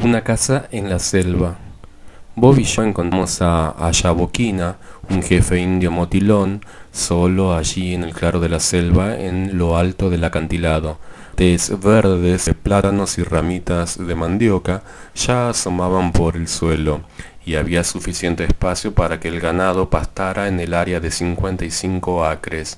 Una casa en la selva. Bob y yo encontramos a Yaboquina, un jefe indio motilón, solo allí en el claro de la selva, en lo alto del acantilado. Tés verdes de plátanos y ramitas de mandioca ya asomaban por el suelo, y había suficiente espacio para que el ganado pastara en el área de 55 acres.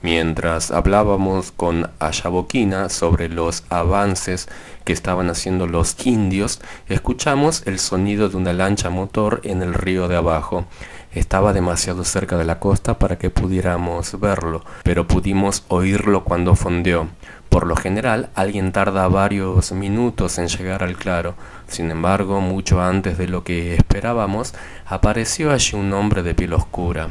Mientras hablábamos con Ayaboquina sobre los avances que estaban haciendo los indios, escuchamos el sonido de una lancha motor en el río de abajo. Estaba demasiado cerca de la costa para que pudiéramos verlo, pero pudimos oírlo cuando fondeó. Por lo general, alguien tarda varios minutos en llegar al claro. Sin embargo, mucho antes de lo que esperábamos, apareció allí un hombre de piel oscura.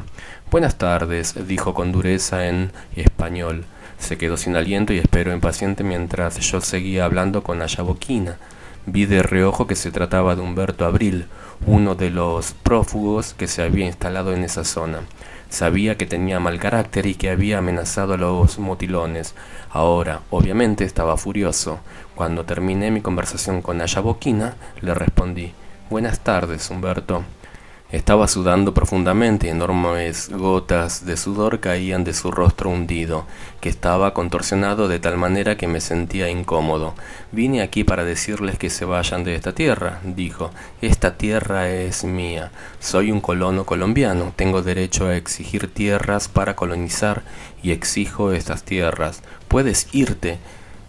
«Buenas tardes», dijo con dureza en español. Se quedó sin aliento y esperó impaciente mientras yo seguía hablando con Ayaboquina. Vi de reojo que se trataba de Humberto Abril, uno de los prófugos que se había instalado en esa zona. Sabía que tenía mal carácter y que había amenazado a los motilones. Ahora, obviamente, estaba furioso. Cuando terminé mi conversación con Ayaboquina, le respondí: «Buenas tardes, Humberto». Estaba sudando profundamente y enormes gotas de sudor caían de su rostro hundido, que estaba contorsionado de tal manera que me sentía incómodo. «Vine aquí para decirles que se vayan de esta tierra», dijo. «Esta tierra es mía. Soy un colono colombiano. Tengo derecho a exigir tierras para colonizar y exijo estas tierras. Puedes irte».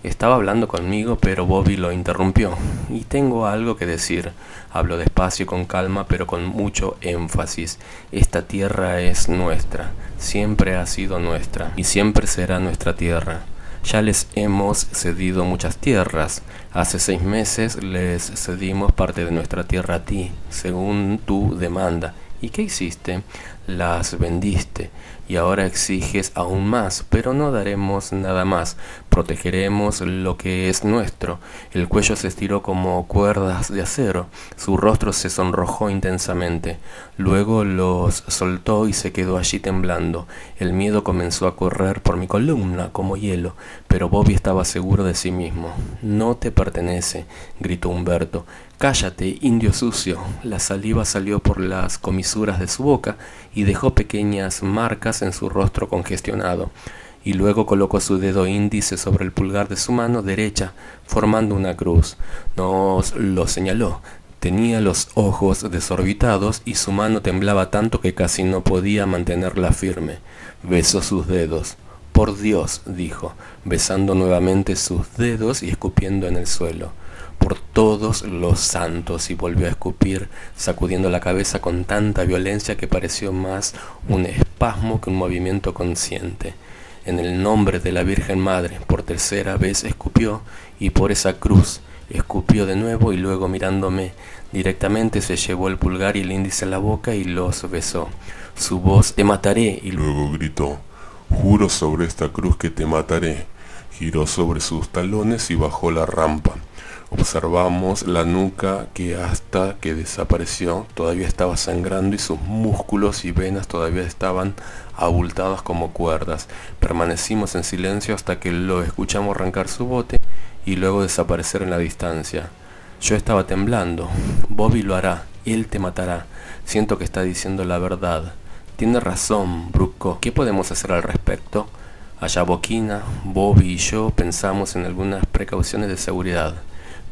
Estaba hablando conmigo, pero Bobby lo interrumpió. «Y tengo algo que decir». Habló despacio y con calma, pero con mucho énfasis. «Esta tierra es nuestra. Siempre ha sido nuestra. Y siempre será nuestra tierra. Ya les hemos cedido muchas tierras. Hace 6 meses les cedimos parte de nuestra tierra a ti, según tu demanda. ¿Y qué hiciste? Las vendiste. Y ahora exiges aún más, pero no daremos nada más. Protegeremos lo que es nuestro». El cuello se estiró como cuerdas de acero. Su rostro se sonrojó intensamente. Luego los soltó y se quedó allí temblando. El miedo comenzó a correr por mi columna como hielo, pero Bobby estaba seguro de sí mismo. «No te pertenece», gritó Humberto. «Cállate, indio sucio». La saliva salió por las comisuras de su boca y dejó pequeñas marcas en su rostro congestionado. Y luego colocó su dedo índice sobre el pulgar de su mano derecha, formando una cruz. Nos lo señaló. Tenía los ojos desorbitados y su mano temblaba tanto que casi no podía mantenerla firme. Besó sus dedos. «Por Dios», dijo, besando nuevamente sus dedos y escupiendo en el suelo. «Por todos los santos», y volvió a escupir, sacudiendo la cabeza con tanta violencia que pareció más un espasmo que un movimiento consciente. «En el nombre de la Virgen Madre», por tercera vez escupió, «y por esa cruz». Escupió de nuevo y luego, mirándome directamente, se llevó el pulgar y el índice a la boca y los besó. Su voz: «Te mataré», y luego gritó: «Juro sobre esta cruz que te mataré». Giró sobre sus talones y bajó la rampa. Observamos la nuca que hasta que desapareció todavía estaba sangrando y sus músculos y venas todavía estaban abultadas como cuerdas. Permanecimos en silencio hasta que lo escuchamos arrancar su bote y luego desaparecer en la distancia. Yo estaba temblando. «Bobby lo hará. Él te matará. Siento que está diciendo la verdad». «Tiene razón, Bruco. ¿Qué podemos hacer al respecto?» Ayaboquina, Bobby y yo pensamos en algunas precauciones de seguridad.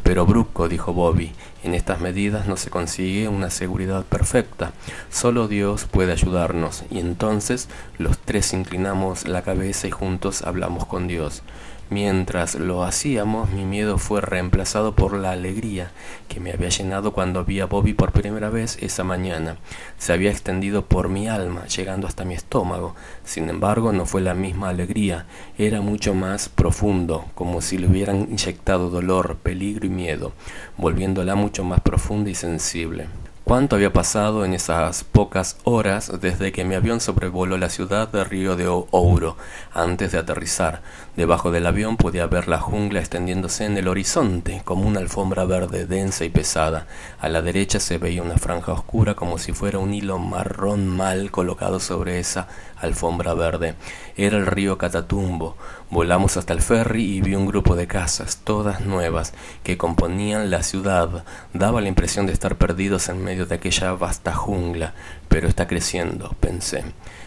«Pero Bruco», dijo Bobby, «en estas medidas no se consigue una seguridad perfecta. Solo Dios puede ayudarnos». Y entonces los tres inclinamos la cabeza y juntos hablamos con Dios. Mientras lo hacíamos, mi miedo fue reemplazado por la alegría que me había llenado cuando vi a Bobby por primera vez esa mañana. Se había extendido por mi alma, llegando hasta mi estómago. Sin embargo, no fue la misma alegría. Era mucho más profundo, como si le hubieran inyectado dolor, peligro y miedo, volviéndola mucho más profunda y sensible. ¿Cuánto había pasado en esas pocas horas desde que mi avión sobrevoló la ciudad de Río de Ouro? Antes de aterrizar, debajo del avión podía ver la jungla extendiéndose en el horizonte como una alfombra verde densa y pesada. A la derecha se veía una franja oscura como si fuera un hilo marrón mal colocado sobre esa alfombra verde. Era el río Catatumbo. Volamos hasta el ferry y vi un grupo de casas, todas nuevas, que componían la ciudad. Daba la impresión de estar perdidos en medio de aquella vasta jungla, pero está creciendo, pensé.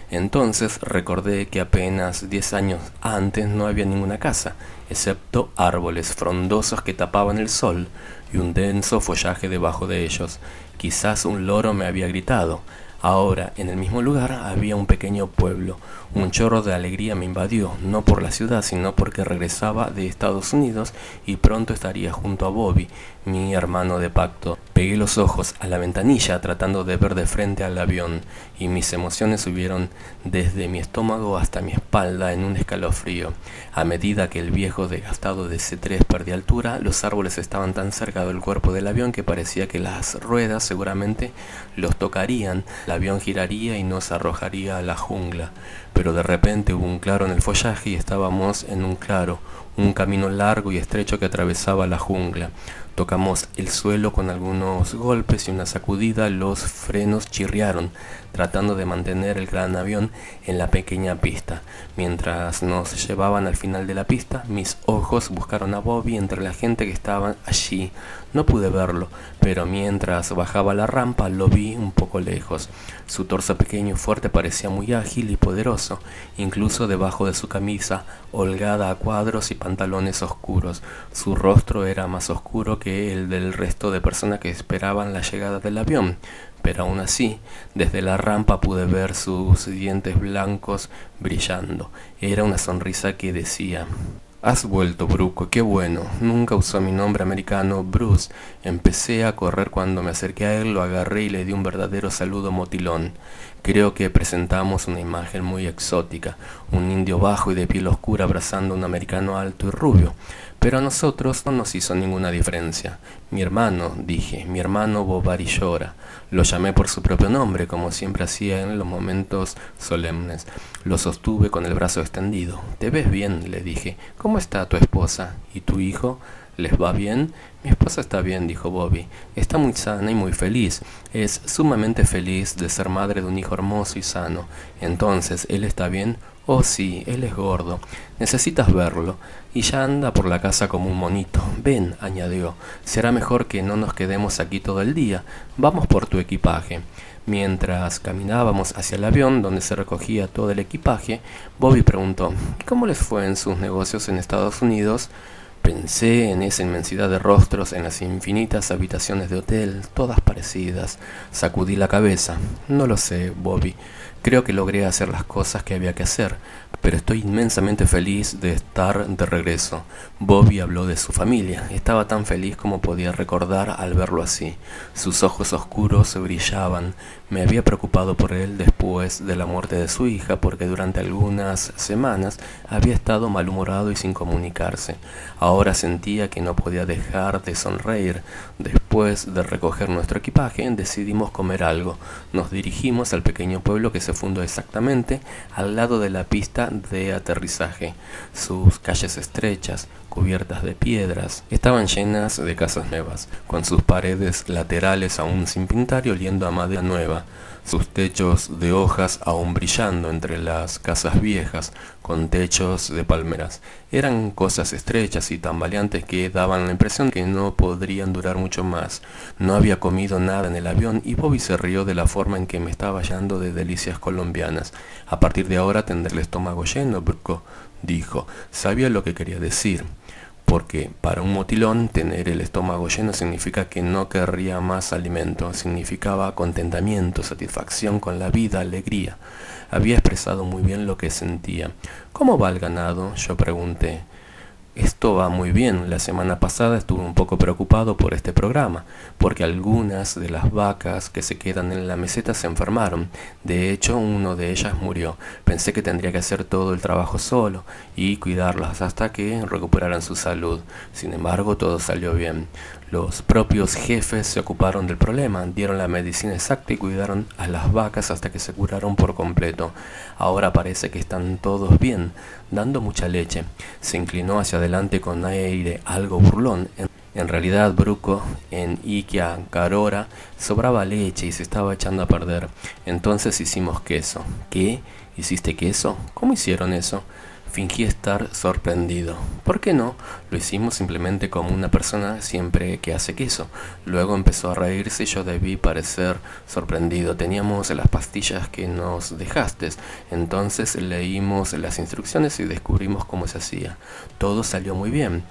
Entonces recordé que apenas 10 años antes no había ninguna casa, excepto árboles frondosos que tapaban el sol y un denso follaje debajo de ellos. Quizás un loro me había gritado. Ahora, en el mismo lugar había un pequeño pueblo. Un chorro de alegría me invadió, no por la ciudad, sino porque regresaba de Estados Unidos y pronto estaría junto a Bobby, mi hermano de pacto. Pegué los ojos a la ventanilla tratando de ver de frente al avión, y mis emociones subieron desde mi estómago hasta mi espalda en un escalofrío. A medida que el viejo desgastado de C3 perdía altura, los árboles estaban tan cerca del cuerpo del avión que parecía que las ruedas seguramente los tocarían. El avión giraría y nos arrojaría a la jungla. Pero de repente hubo un claro en el follaje y estábamos en un claro, un camino largo y estrecho que atravesaba la jungla. Tocamos el suelo con algunos golpes y una sacudida, los frenos chirriaron, tratando de mantener el gran avión en la pequeña pista. Mientras nos llevaban al final de la pista, mis ojos buscaron a Bobby entre la gente que estaba allí. No pude verlo, pero mientras bajaba la rampa lo vi un poco lejos. Su torso pequeño y fuerte parecía muy ágil y poderoso, incluso debajo de su camisa holgada a cuadros y pantalones oscuros. Su rostro era más oscuro que el del resto de personas que esperaban la llegada del avión, pero aún así, desde la rampa pude ver sus dientes blancos brillando. Era una sonrisa que decía: «Has vuelto, Bruco, qué bueno». Nunca usó mi nombre americano, Bruce. Empecé a correr cuando me acerqué a él, lo agarré y le di un verdadero saludo motilón. Creo que presentamos una imagen muy exótica, un indio bajo y de piel oscura abrazando a un americano alto y rubio. Pero a nosotros no nos hizo ninguna diferencia. Mi hermano, dije, mi hermano Bobby llora. Lo llamé por su propio nombre, como siempre hacía en los momentos solemnes. Lo sostuve con el brazo extendido. «Te ves bien», le dije. «¿Cómo está tu esposa? ¿Y tu hijo? ¿Les va bien?» «Mi esposa está bien», dijo Bobby. «Está muy sana y muy feliz. Es sumamente feliz de ser madre de un hijo hermoso y sano». «Entonces, ¿él está bien?» «Oh sí, él es gordo. Necesitas verlo. Y ya anda por la casa como un monito. Ven», añadió, «será mejor que no nos quedemos aquí todo el día. Vamos por tu equipaje». Mientras caminábamos hacia el avión donde se recogía todo el equipaje, Bobby preguntó: «¿Cómo les fue en sus negocios en Estados Unidos?» Pensé en esa inmensidad de rostros, en las infinitas habitaciones de hotel, todas parecidas. Sacudí la cabeza. «No lo sé, Bobby. Creo que logré hacer las cosas que había que hacer, pero estoy inmensamente feliz de estar de regreso». Bobby habló de su familia. Estaba tan feliz como podía recordar al verlo así. Sus ojos oscuros brillaban. Me había preocupado por él después de la muerte de su hija, porque durante algunas semanas había estado malhumorado y sin comunicarse. Ahora sentía que no podía dejar de sonreír. Después de recoger nuestro equipaje, decidimos comer algo. Nos dirigimos al pequeño pueblo que se fundó exactamente al lado de la pista de aterrizaje. Sus calles estrechas, cubiertas de piedras, estaban llenas de casas nuevas, con sus paredes laterales aún sin pintar y oliendo a madera nueva, sus techos de hojas aún brillando entre las casas viejas, con techos de palmeras. Eran cosas estrechas y tambaleantes que daban la impresión que no podrían durar mucho más. No había comido nada en el avión y Bobby se rió de la forma en que me estaba llenando de delicias colombianas. «A partir de ahora tendré el estómago lleno, Bruco», dijo. Sabía lo que quería decir, porque para un motilón tener el estómago lleno significa que no querría más alimento, significaba contentamiento, satisfacción con la vida, alegría. Había expresado muy bien lo que sentía. «¿Cómo va el ganado?», yo pregunté. «Esto va muy bien. La semana pasada estuve un poco preocupado por este programa, porque algunas de las vacas que se quedan en la meseta se enfermaron. De hecho, una de ellas murió. Pensé que tendría que hacer todo el trabajo solo y cuidarlas hasta que recuperaran su salud. Sin embargo, todo salió bien. Los propios jefes se ocuparon del problema, dieron la medicina exacta y cuidaron a las vacas hasta que se curaron por completo. Ahora parece que están todos bien, dando mucha leche». Se inclinó hacia adelante con aire algo burlón. En realidad, Bruco, en Iquia Carora sobraba leche y se estaba echando a perder. Entonces hicimos queso. «¿Qué? ¿Hiciste queso? ¿Cómo hicieron eso? Fingí estar sorprendido. ¿Por qué no? Lo hicimos simplemente como una persona siempre que hace queso. Luego empezó a reírse y yo debí parecer sorprendido. Teníamos las pastillas que nos dejaste. Entonces leímos las instrucciones y descubrimos cómo se hacía. Todo salió muy bien.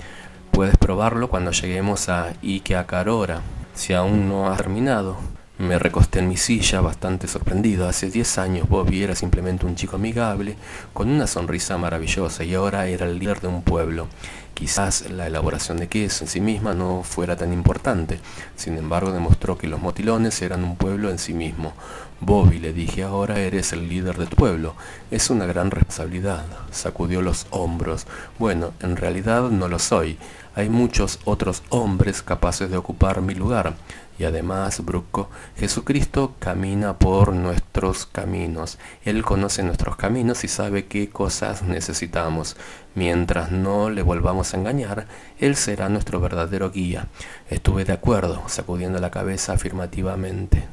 Puedes probarlo cuando lleguemos a Ikeakarora. Si aún no has terminado. Me recosté en mi silla bastante sorprendido. Hace 10 años Bobby era simplemente un chico amigable, con una sonrisa maravillosa, y ahora era el líder de un pueblo. Quizás la elaboración de queso en sí misma no fuera tan importante. Sin embargo, demostró que los motilones eran un pueblo en sí mismo. Bobby, le dije, ahora eres el líder de tu pueblo. Es una gran responsabilidad. Sacudió los hombros. Bueno, en realidad no lo soy. Hay muchos otros hombres capaces de ocupar mi lugar. Y además, Bruco, Jesucristo camina por nuestros caminos. Él conoce nuestros caminos y sabe qué cosas necesitamos. Mientras no le volvamos a engañar, Él será nuestro verdadero guía. Estuve de acuerdo, sacudiendo la cabeza afirmativamente.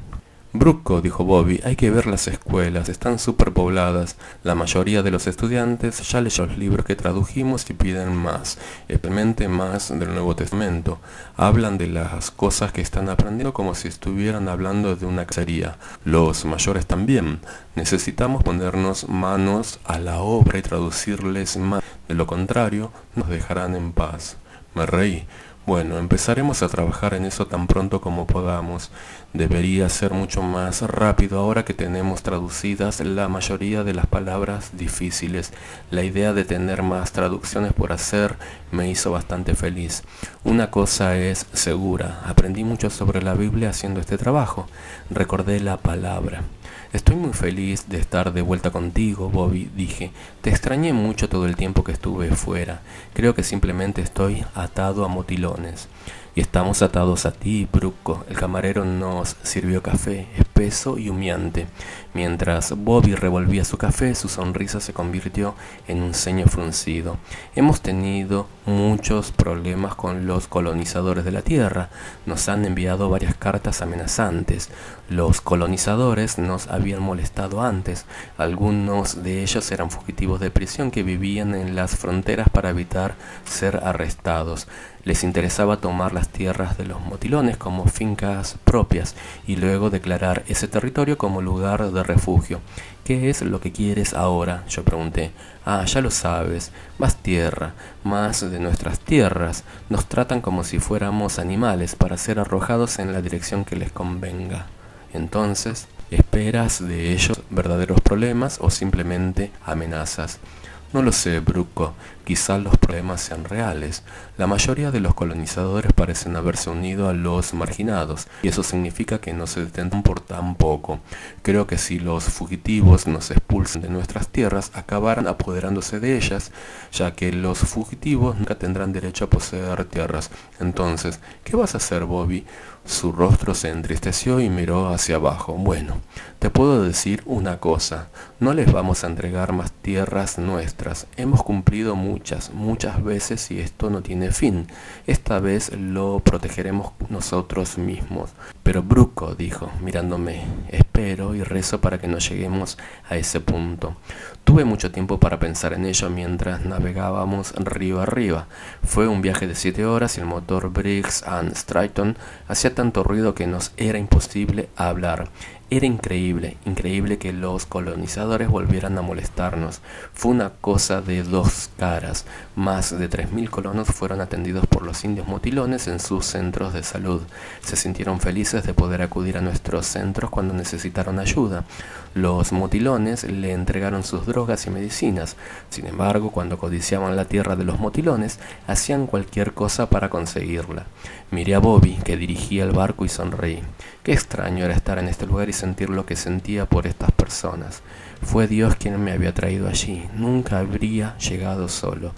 Bruco, dijo Bobby, hay que ver las escuelas, están superpobladas. La mayoría de los estudiantes ya leyó los libros que tradujimos y piden más, especialmente más del Nuevo Testamento. Hablan de las cosas que están aprendiendo como si estuvieran hablando de una cacería. Los mayores también. Necesitamos ponernos manos a la obra y traducirles más. De lo contrario, nos dejarán en paz. Me reí. Bueno, empezaremos a trabajar en eso tan pronto como podamos. Debería ser mucho más rápido ahora que tenemos traducidas la mayoría de las palabras difíciles. La idea de tener más traducciones por hacer me hizo bastante feliz. Una cosa es segura, aprendí mucho sobre la Biblia haciendo este trabajo. Recordé la palabra. Estoy muy feliz de estar de vuelta contigo, Bobby, dije. Te extrañé mucho todo el tiempo que estuve fuera. Creo que simplemente estoy atado a motilones. Y estamos atados a ti, Bruco. El camarero nos sirvió café, espeso y humeante. Mientras Bobby revolvía su café, su sonrisa se convirtió en un ceño fruncido. Hemos tenido muchos problemas con los colonizadores de la Tierra. Nos han enviado varias cartas amenazantes. Los colonizadores nos habían molestado antes. Algunos de ellos eran fugitivos de prisión que vivían en las fronteras para evitar ser arrestados. Les interesaba tomar las tierras de los motilones como fincas propias y luego declarar ese territorio como lugar de refugio. ¿Qué es lo que quieres ahora?, yo pregunté. Ah, ya lo sabes, más tierra, más de nuestras tierras. Nos tratan como si fuéramos animales para ser arrojados en la dirección que les convenga. Entonces, ¿esperas de ellos verdaderos problemas o simplemente amenazas? No lo sé, Bruco. Quizá los problemas sean reales. La mayoría de los colonizadores parecen haberse unido a los marginados, y eso significa que no se detendrán por tan poco. Creo que si los fugitivos nos expulsan de nuestras tierras, acabarán apoderándose de ellas, ya que los fugitivos nunca tendrán derecho a poseer tierras. Entonces, ¿qué vas a hacer, Bobby? Su rostro se entristeció y miró hacia abajo. Bueno, te puedo decir una cosa. No les vamos a entregar más tierras nuestras. Hemos cumplido muchas veces y esto no tiene fin. Esta vez lo protegeremos nosotros mismos. Pero Bruco, dijo, mirándome, espero y rezo para que no lleguemos a ese punto. Tuve mucho tiempo para pensar en ello mientras navegábamos río arriba. Fue un viaje de 7 horas y el motor Briggs & Stratton hacía tanto ruido que nos era imposible hablar. Era increíble que los colonizadores volvieran a molestarnos. Fue una cosa de dos caras. Más de 3.000 colonos fueron atendidos por los indios motilones en sus centros de salud. Se sintieron felices de poder acudir a nuestros centros cuando necesitaron ayuda. Los motilones le entregaron sus drogas y medicinas. Sin embargo, cuando codiciaban la tierra de los motilones, hacían cualquier cosa para conseguirla. Miré a Bobby, que dirigía el barco, y sonreí. Qué extraño era estar en este lugar y sentir lo que sentía por estas personas. Fue Dios quien me había traído allí. Nunca habría llegado solo.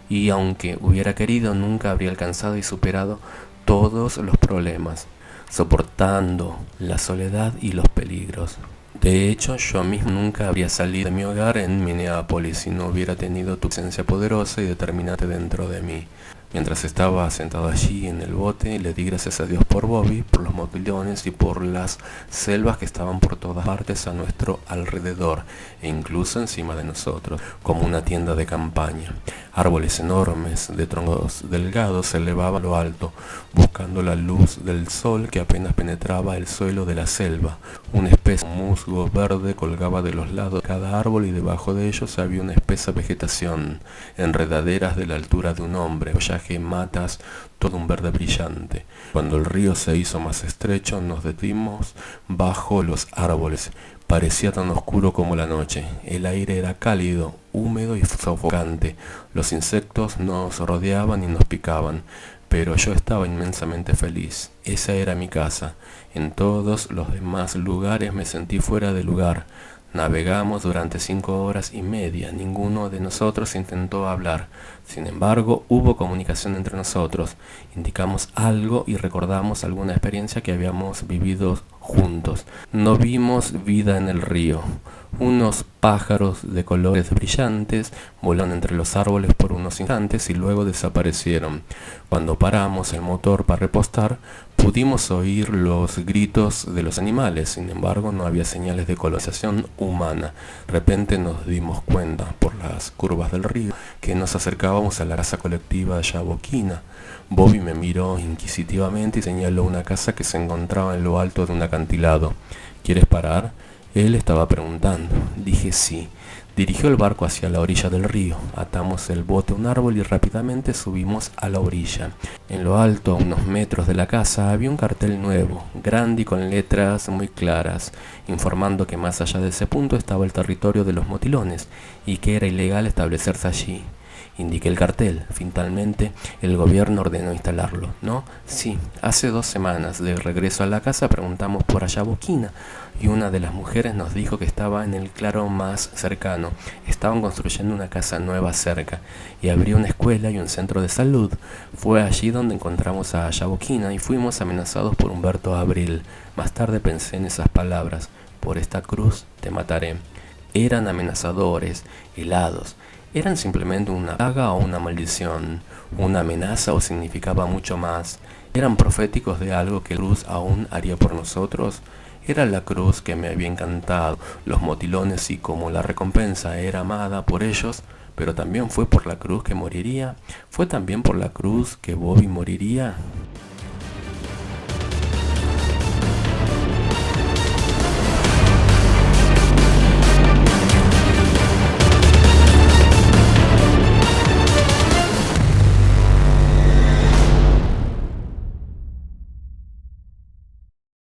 Y aunque hubiera querido, nunca habría alcanzado y superado todos los problemas, soportando la soledad y los peligros. De hecho, yo mismo nunca habría salido de mi hogar en Minneapolis si no hubiera tenido tu presencia poderosa y determinante dentro de mí. Mientras estaba sentado allí en el bote, le di gracias a Dios por Bobby, por los motilones y por las selvas que estaban por todas partes a nuestro alrededor e incluso encima de nosotros, como una tienda de campaña. Árboles enormes de troncos delgados se elevaban a lo alto, buscando la luz del sol que apenas penetraba el suelo de la selva. Un espeso musgo verde colgaba de los lados de cada árbol y debajo de ellos había una espesa vegetación, enredaderas de la altura de un hombre, follaje, matas, todo un verde brillante. Cuando el río se hizo más estrecho, nos detuvimos bajo los árboles. Parecía tan oscuro como la noche. El aire era cálido, húmedo y sofocante. Los insectos nos rodeaban y nos picaban, pero yo estaba inmensamente feliz. Esa era mi casa. En todos los demás lugares me sentí fuera de lugar. Navegamos durante 5 horas y media. Ninguno de nosotros intentó hablar. Sin embargo, hubo comunicación entre nosotros. Indicamos algo y recordamos alguna experiencia que habíamos vivido juntos. No vimos vida en el río. Unos pájaros de colores brillantes volaron entre los árboles por unos instantes y luego desaparecieron. Cuando paramos el motor para repostar, pudimos oír los gritos de los animales. Sin embargo, no había señales de colonización humana. De repente nos dimos cuenta, por las curvas del río, que nos acercábamos a la casa colectiva de Yaboquina. Bobby me miró inquisitivamente y señaló una casa que se encontraba en lo alto de un acantilado. ¿Quieres parar? Él estaba preguntando. Dije sí. Dirigió el barco hacia la orilla del río. Atamos el bote a un árbol y rápidamente subimos a la orilla. En lo alto, a unos metros de la casa, había un cartel nuevo, grande y con letras muy claras, informando que más allá de ese punto estaba el territorio de los motilones y que era ilegal establecerse allí. Indiqué el cartel. Finalmente, el gobierno ordenó instalarlo, ¿no? Sí, hace 2 semanas, de regreso a la casa, preguntamos por Yaboquina y una de las mujeres nos dijo que estaba en el claro más cercano. Estaban construyendo una casa nueva cerca y habría una escuela y un centro de salud. Fue allí donde encontramos a Yaboquina y fuimos amenazados por Humberto Abril. Más tarde pensé en esas palabras: por esta cruz te mataré. Eran amenazadores, helados. ¿Eran simplemente una plaga o una maldición? ¿Una amenaza o significaba mucho más? ¿Eran proféticos de algo que la cruz aún haría por nosotros? Era la cruz que me había encantado, los motilones, y como la recompensa era amada por ellos, pero también fue por la cruz que moriría. ¿Fue también por la cruz que Bobby moriría?